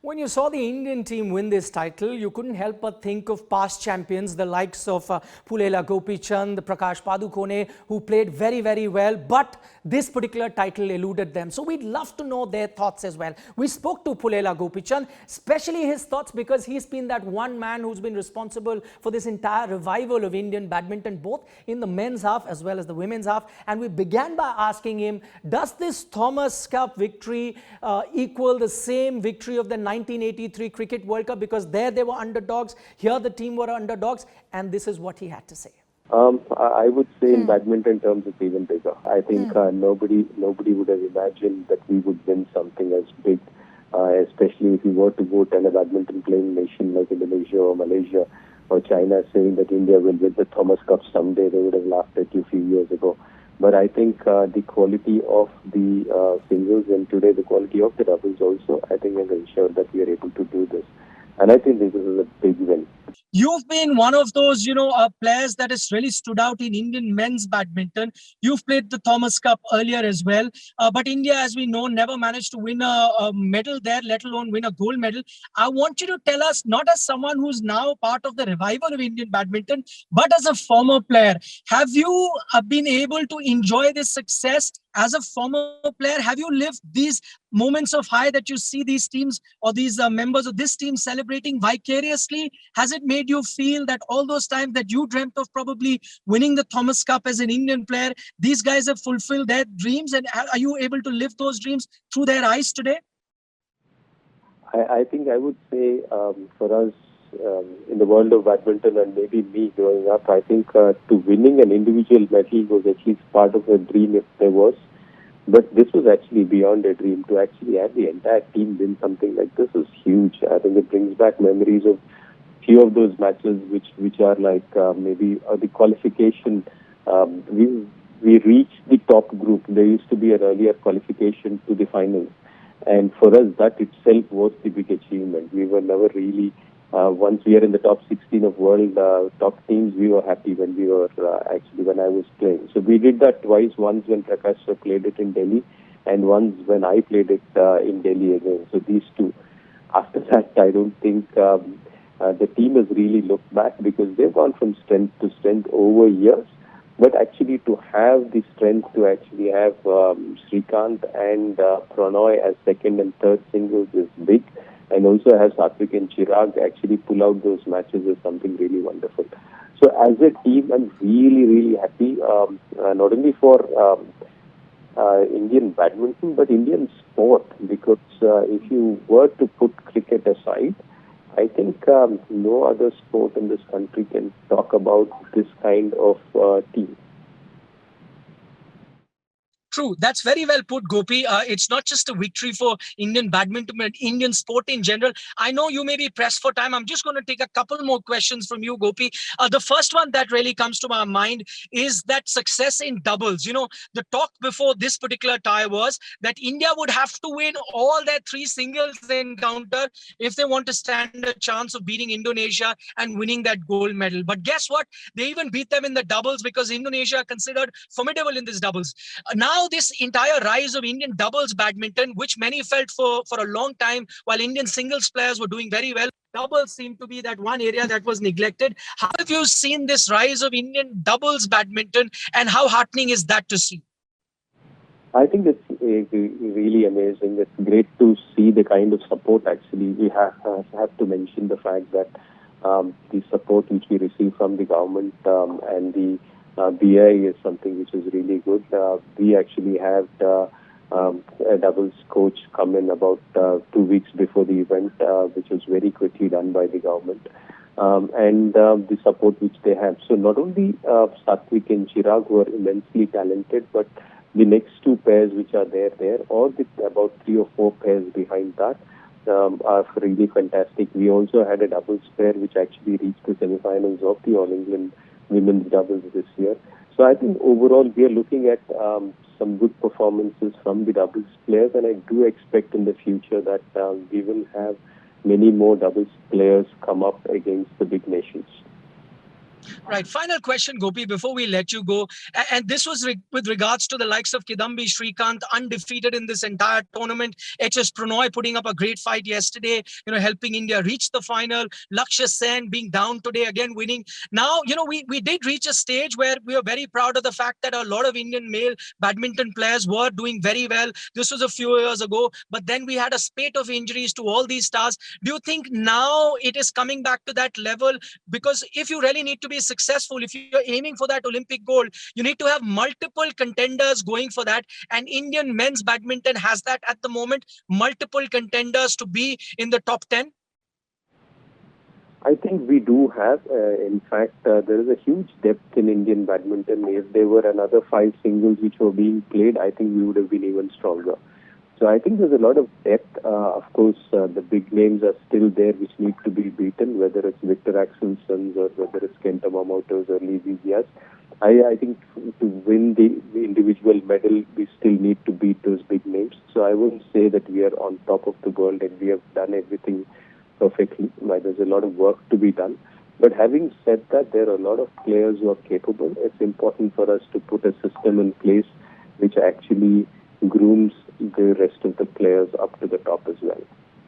When you saw the Indian team win this title, you couldn't help but think of past champions, the likes of Pullela Gopichand, Prakash Padukone, who played very, very well. But this particular title eluded them. So we'd love to know their thoughts as well. We spoke to Pullela Gopichand, especially his thoughts because he's been that one man who's been responsible for this entire revival of Indian badminton, both in the men's half as well as the women's half. And we began by asking him, does this Thomas Cup victory equal the same victory of the 1983 Cricket World Cup, because there they were underdogs, here the team were underdogs, and this is what he had to say. I would say in badminton terms it's even bigger. I think nobody would have imagined that we would win something as big, especially if we were to go tell a badminton playing nation like Indonesia or Malaysia or China saying that India will win the Thomas Cup someday. They would have laughed at you a few years ago. But I think the quality of the singles and today the quality of the doubles also, I think has ensured that we are able to do this. And I think this is a big win. You've been one of those, players that has really stood out in Indian men's badminton. You've played the Thomas Cup earlier as well. But India, as we know, never managed to win a medal there, let alone win a gold medal. I want you to tell us, not as someone who's now part of the revival of Indian badminton, but as a former player, have you been able to enjoy this success as a former player? Have you lived these moments of high that you see these teams or these members of this team celebrating vicariously? Has it made you feel that all those times that you dreamt of probably winning the Thomas Cup as an Indian player, these guys have fulfilled their dreams, and are you able to live those dreams through their eyes today? I think I would say for us in the world of badminton and maybe me growing up, I think to winning an individual medal was at least part of a dream if there was. But this was actually beyond a dream. To actually have the entire team win something like this is huge. I think it brings back memories of few of those matches which are like maybe the qualification. We reached the top group. There used to be an earlier qualification to the finals. And for us, that itself was the big achievement. We were never really, once we are in the top 16 of world top teams, we were happy when we were when I was playing. So we did that twice, once when Prakash played it in Delhi and once when I played it in Delhi again. So these two. After that, I don't think the team has really looked back because they've gone from strength to strength over years. But actually to have the strength to actually have Srikanth and Pranoy as second and third singles is big. And also have Satvik and Chirag actually pull out those matches is something really wonderful. So as a team, I'm really, really happy, not only for Indian badminton, but Indian sport. Because if you were to put cricket aside, I think no other sport in this country can talk about this kind of team. True. That's very well put, Gopi. It's not just a victory for Indian badminton, but Indian sport in general. I know you may be pressed for time. I'm just going to take a couple more questions from you, Gopi. The first one that really comes to my mind is that success in doubles. The talk before this particular tie was that India would have to win all their three singles encounter if they want to stand a chance of beating Indonesia and winning that gold medal. But guess what? They even beat them in the doubles because Indonesia are considered formidable in this doubles. Now, this entire rise of Indian doubles badminton, which many felt for a long time, while Indian singles players were doing very well, doubles seemed to be that one area that was neglected. How have you seen this rise of Indian doubles badminton, and how heartening is that to see? I think it's really amazing. It's great to see the kind of support. Actually, we have to mention the fact that the support which we receive from the government and the BI is something which is really good. We actually had a doubles coach come in about 2 weeks before the event, which was very quickly done by the government. And the support which they have. So not only Satvik and Chirag who are immensely talented, but the next two pairs which are there, or about 3 or 4 pairs behind that are really fantastic. We also had a doubles pair which actually reached the semi-finals of the All England women's doubles this year. So I think overall we are looking at some good performances from the doubles players, and I do expect in the future that we will have many more doubles players come up against the big nations. Right. Final question, Gopi, before we let you go. And this was with regards to the likes of Kidambi Srikanth, undefeated in this entire tournament. HS Pranoy putting up a great fight yesterday, helping India reach the final. Lakshya Sen being down today, again winning. Now, we did reach a stage where we are very proud of the fact that a lot of Indian male badminton players were doing very well. This was a few years ago. But then we had a spate of injuries to all these stars. Do you think now it is coming back to that level? Because if you really need to be successful, if you're aiming for that Olympic gold, you need to have multiple contenders going for that. And Indian men's badminton has that at the moment, multiple contenders to be in the top 10. I think we do have. In fact, there is a huge depth in Indian badminton. If there were another 5 singles which were being played, I think we would have been even stronger. So I think there's a lot of depth. Of course, the big names are still there which need to be beaten, whether it's Victor Axelsons or whether it's Kenta Momotos or Lee Zizias. I think to win the individual medal, we still need to beat those big names. So I wouldn't say that we are on top of the world and we have done everything perfectly. There's a lot of work to be done. But having said that, there are a lot of players who are capable. It's important for us to put a system in place which actually grooms the rest of the players up to the top as well.